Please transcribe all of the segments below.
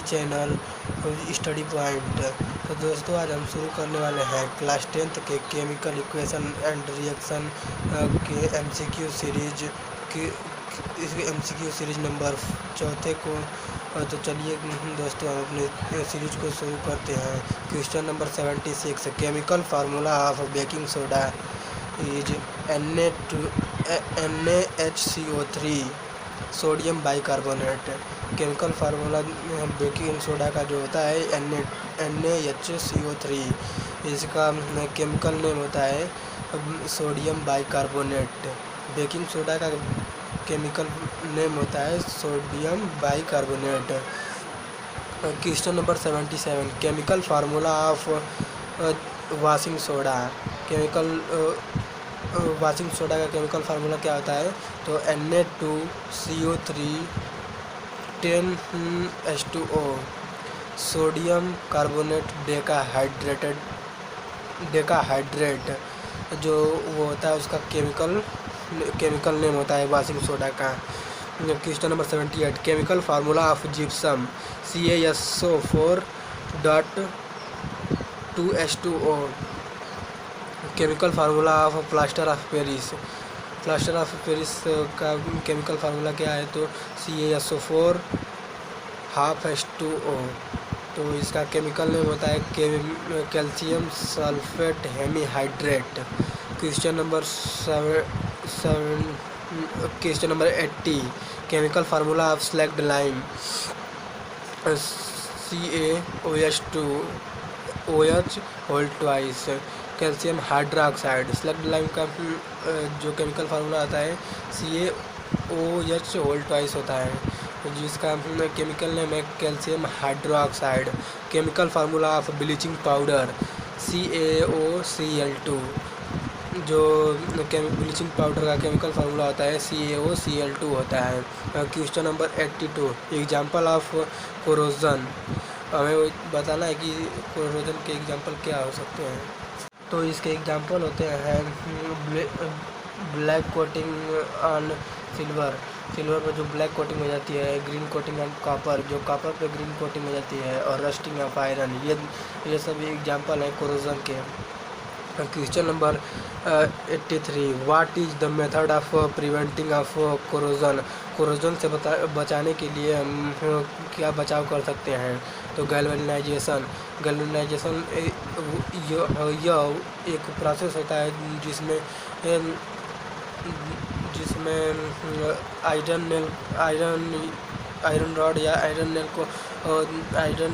Channel study point. तो दोस्तों आज हम शुरू करने वाले हैं क्लास 10th के केमिकल इक्वेशन एंड रिएक्शन के एमसीक्यू सीरीज की एमसीक्यू सीरीज नंबर 4 को। तो चलिए दोस्तों हम अपने सीरीज को शुरू करते हैं। Question number 76, chemical formula of baking soda is NaHCO3 sodium bicarbonate. Chemical formula baking soda का जो होता है NaHCO3, इसका केमिकल नेम होता है सोडियम बाइकार्बोनेट। बेकिंग सोडा का केमिकल नेम होता है sodium bicarbonate. Question number 77, chemical formula of washing soda. Washing soda का केमिकल फार्मूला क्या होता है? तो Na2CO3 10H2O sodium carbonate decahydrate जो वो होता है उसका केमिकल नेम होता है वाशिंग सोडा का। Question number 78, chemical formula of gypsum CaSO4.2H2O। Chemical formula of plaster of Paris. Plaster of Paris का केमिकल फार्मूला क्या है? तो CaSO4.2H2O। तो इसका केमिकल नेम होता है calcium sulphate hemihydrate. Question number 80, chemical formula of slaked lime CaOH whole twice calcium hydroxide. Slaked lime का जो केमिकल फार्मूला आता है CaOH होल ट्वाइस होता है जिसका केमिकल नेम है calcium hydroxide. Chemical formula of bleaching powder CaOCl2। जो bleaching powder का केमिकल फार्मूला होता है CaOCl2 होता है। Question number 82, example of corrosion. हमें बताना है कि कोरोजन के एग्जाम्पल क्या हो सकते हैं। तो इसके एग्जाम्पल होते हैं ब्लैक कोटिंग ऑन सिल्वर पर जो ब्लैक कोटिंग हो जाती है, ग्रीन कोटिंग ऑन कॉपर जो कॉपर पे ग्रीन कोटिंग हो जाती है, और रस्टिंग ऑफ आयरन। ये सभी एग्जाम्पल हैं कोरोजन के। Question number 83, what is the method of preventing of corrosion. Corrosion से बचाने के लिए हम क्या बचाव कर सकते हैं? तो गैल्वेनाइजेशन यह एक प्रोसेस होता है जिसमें आयरन रॉड या आयरन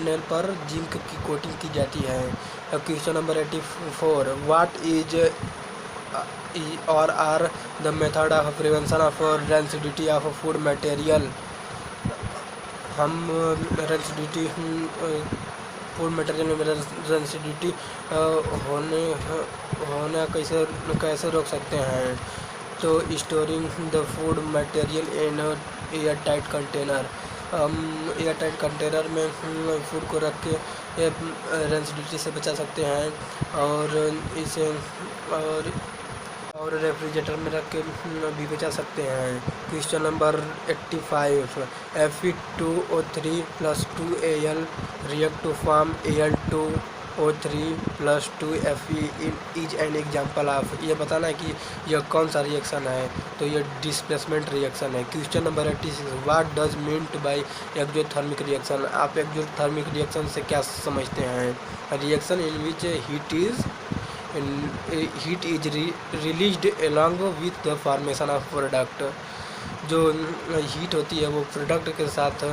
नेल पर जिंक की कोटिंग की जाती है। क्वेश्चन नंबर 84, व्हाट इज और are the method of prevention of rancidity of food material. हम रेंसिडिटी फूड मटेरियल में रेंसिडिटी होना कैसे रोक सकते हैं? तो storing the food material in air tight container. हम एयर टाइट कंटेनर में फूड को रख के रेंसिडिटी से बचा सकते हैं और इसे और रेफ्रिजरेटर में रख के भी बचा सकते हैं। Question number 85, Fe2O3 + 2Al react to form Al2O3 + 2Fe is an example of. ये बताना है कि यह कौन सा रिएक्शन है? तो ये डिस्प्लेसमेंट रिएक्शन है। Question number 86, what does meant by exothermic reaction. आप एक्सोथर्मिक रिएक्शन से क्या समझते हैं? Reaction in which heat is released along with the formation of product. जो हीट होती है वो प्रोडक्ट के साथ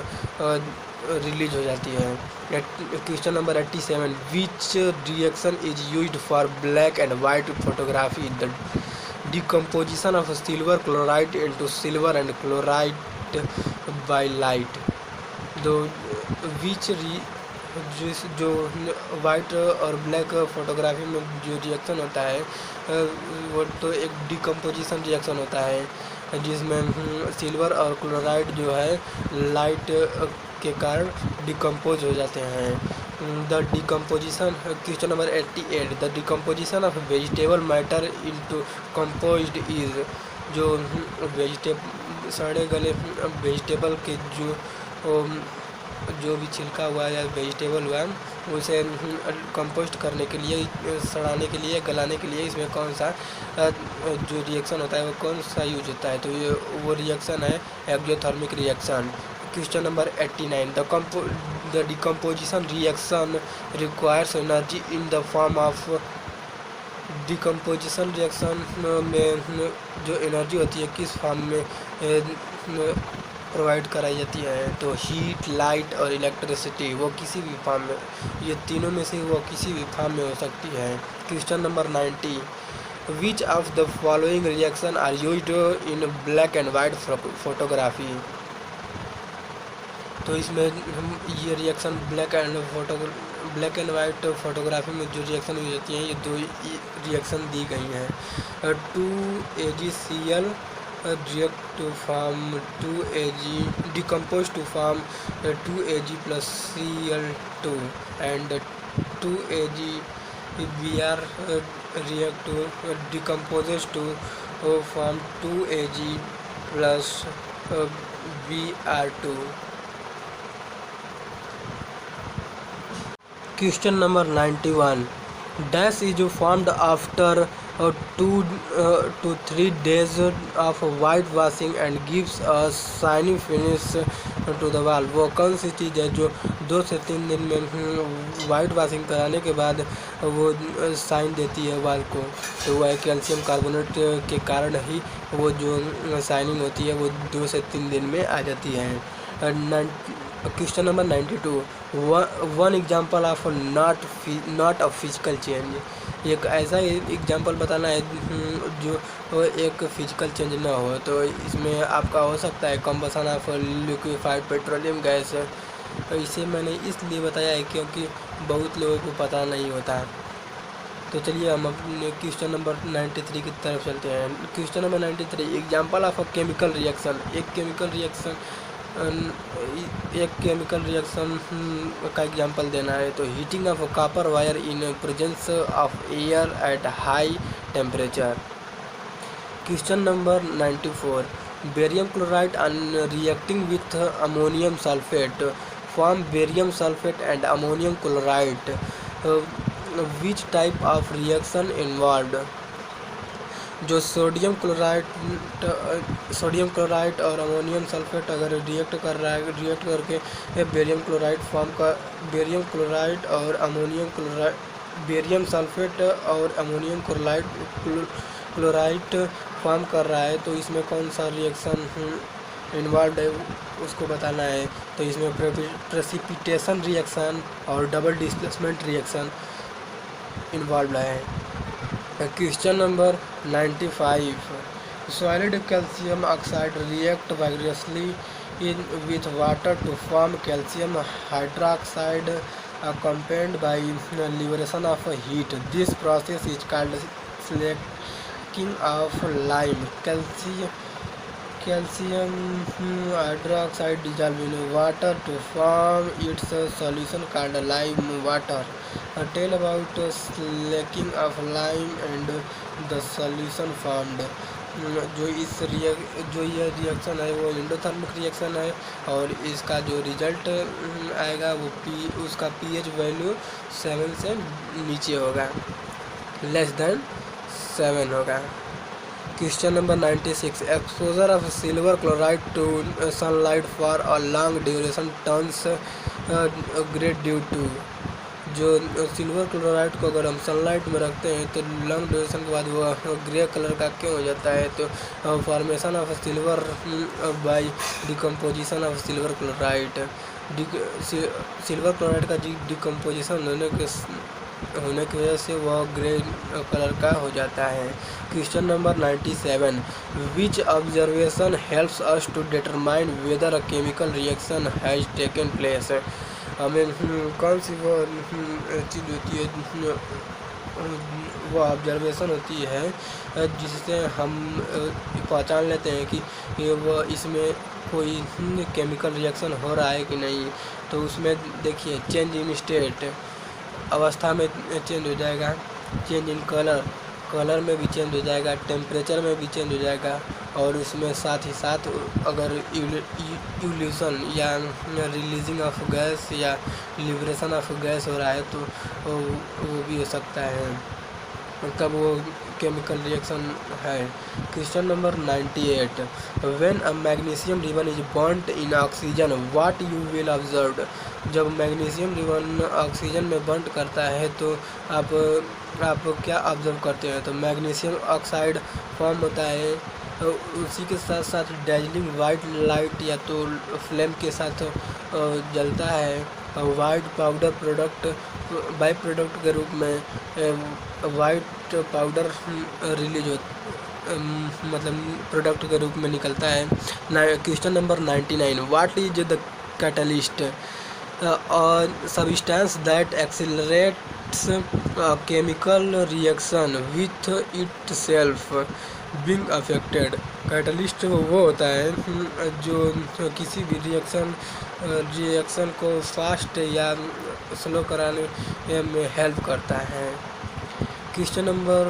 रिलीज हो जाती है। Question number 87, which reaction is used for black and white photography. The decomposition of silver chloride into silver and chloride by light. जो वाइट और ब्लैक फोटोग्राफी में जो रिएक्शन होता है वो तो एक डिकम्पोजिशन रिएक्शन होता है जिसमें सिल्वर और क्लोराइड जो है लाइट के कारण डिकम्पोज हो जाते हैं। The decomposition. Question number 88, the decomposition of vegetable matter into composed is. जो सड़े गले वेजिटेबल के जो जो भी छिलका हुआ या वेजिटेबल हुआ उसे कंपोस्ट करने के लिए, सड़ाने के लिए, गलाने के लिए इसमें कौन सा जो रिएक्शन होता है वो कौन सा यूज होता है, तो ये वो रिएक्शन है exothermic reaction. Question number 89, the decomposition reaction requires energy in the form of. Decomposition reaction में जो एनर्जी होती है किस फॉर्म में प्रोवाइड कराई जाती है, तो हीट, लाइट और इलेक्ट्रिसिटी, वो किसी भी फॉर्म में, ये तीनों में से वो किसी भी फॉर्म में हो सकती है। Question number 90, which of the following reaction are used in black and white photography. तो इसमें हम ये reaction black and white photography में जो रिएक्शन यूज होती हैं, ये दो रिएक्शन दी गई हैं। 2AgCl react to form 2Ag, decompose to form 2Ag plus Cl2, and 2AgBr react to decomposes to form 2Ag plus Br2। Question number 91, dash is formed after 2 to 3 days of whitewashing and gives a shiny finish to the wall। वो कौन सी चीज़ है जो 2 से 3 दिन में white washing कराने के बाद वो शाइन देती है वाल को, तो वह कैल्शियम कार्बोनेट के कारण ही वो जो शाइनिंग होती है वो 2 से 3 दिन में आ जाती है। Question number 92, one example of not a physical change. एक ऐसा एग्जाम्पल बताना है जो एक फिजिकल चेंज ना हो, तो इसमें आपका हो सकता है combustion of liquefied petroleum gas. इसे मैंने इसलिए बताया है क्योंकि बहुत लोगों को पता नहीं होता। तो चलिए हम अपने क्वेश्चन नंबर 93 की तरफ चलते हैं। Question number 93, example of a chemical reaction. एक केमिकल रिएक्शन का एग्जांपल देना है, तो heating of copper wire in presence of air at high temperature. Question number 94, barium chloride reacting with ammonium sulphate form barium sulphate and ammonium chloride, which type of reaction involved. जो sodium chloride और ammonium sulphate अगर react करके barium sulphate और ammonium chloride form कर रहा है, तो इसमें कौन सा रिएक्शन इन्वॉल्व है उसको बताना है। तो इसमें प्रेसिपिटेशन रिएक्शन और डबल डिस्प्लेसमेंट रिएक्शन इन्वॉल्व है। Question number 95, solid calcium oxide react vigorously with water to form calcium hydroxide accompanied by liberation of heat. This process is called slacking of lime. Calcium hydroxide dissolves in water to form its solution called lime water. Tell about slacking of lime and the solution formed. जो ये reaction है वो endothermic reaction है, और इसका जो result आएगा वो उसका pH वैल्यू 7 से नीचे होगा, लेस देन 7 होगा। Question number 96, exposure of silver chloride to sunlight for a long duration turns grey due to. जो सिल्वर क्लोराइड को अगर हम सनलाइट में रखते हैं तो लॉन्ग ड्यूरेशन के बाद वो ग्रे कलर का क्यों हो जाता है, तो formation of silver by decomposition of silver chloride. Silver chloride का डिकम्पोजिशन होने की वजह से वह ग्रे कलर का हो जाता है। Question number 97, which observation helps us to determine whether a chemical reaction has taken place. हमें कौन सी वो चीज़ होती है, वो ऑब्जर्वेशन होती है जिससे हम पहचान लेते हैं कि वो इसमें कोई केमिकल रिएक्शन हो रहा है कि नहीं। तो उसमें देखिए चेंज इन स्टेट, अवस्था में चेंज हो जाएगा, चेंज इन कलर, कलर में भी चेंज हो जाएगा, टेम्परेचर में भी चेंज हो जाएगा, और उसमें साथ ही साथ अगर इवोल्यूशन या रिलीजिंग ऑफ गैस या लिबरेशन ऑफ गैस हो रहा है तो वो भी हो सकता है, तब वो केमिकल रिएक्शन है। Question number 98, when a magnesium ribbon is burnt in oxygen what you will observe. जब मैग्नीशियम रिबन ऑक्सीजन में बर्न करता है तो आप क्या ऑब्जर्व करते हैं, तो मैग्नीशियम ऑक्साइड फॉर्म होता है, उसी के साथ साथ डेजलिंग वाइट लाइट या तो फ्लेम के साथ जलता है, white powder product by product के रूप में वाइट पाउडर रिलीज हो मतलब प्रोडक्ट के रूप में निकलता है। Question number 99, what is the catalyst, substance that accelerates chemical reaction with it self being affected. Catalyst वो होता है जो किसी भी रिएक्शन को फास्ट या स्लो कराने में हेल्प करता है। Question number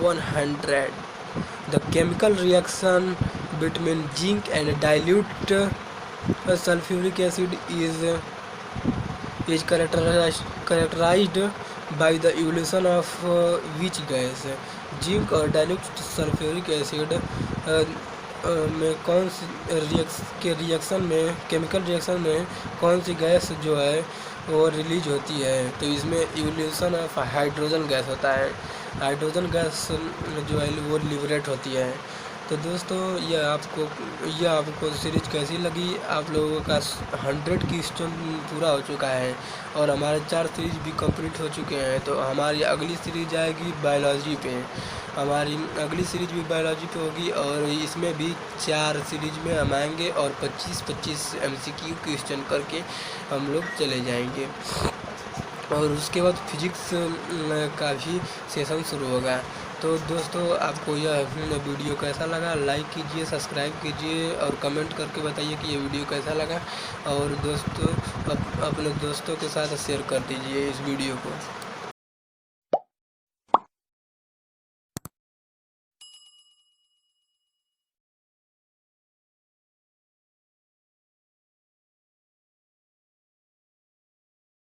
100, the chemical reaction between zinc and dilute sulphuric acid is characterized by the evolution of which gas। Zinc और डाइल्यूट सल्फ्यूरिक एसिड में कौन सी रिएक्शन में केमिकल रिएक्शन में कौन सी गैस जो है वो रिलीज होती है, तो इसमें इवोल्यूशन ऑफ हाइड्रोजन गैस होता है। हाइड्रोजन गैस जो है वो लिबरेट होती है। तो दोस्तों यह आपको सीरीज कैसी लगी। आप लोगों का 100 क्वेश्चन पूरा हो चुका है और हमारे 4 सीरीज भी कंप्लीट हो चुके हैं। तो हमारी अगली सीरीज आएगी बायोलॉजी पे, हमारी अगली सीरीज भी बायोलॉजी पे होगी और इसमें भी 4 सीरीज में हम आएंगे और 25-25 MCQ क्वेश्चन करके हम लोग चले जाएंगे और उसके बाद फिजिक्स का भी सेशन शुरू होगा। तो दोस्तों आपको यह वीडियो कैसा लगा, लाइक कीजिए, सब्सक्राइब कीजिए और कमेंट करके बताइए कि ये वीडियो कैसा लगा, और दोस्तों अपने दोस्तों के साथ शेयर कर दीजिए इस वीडियो को।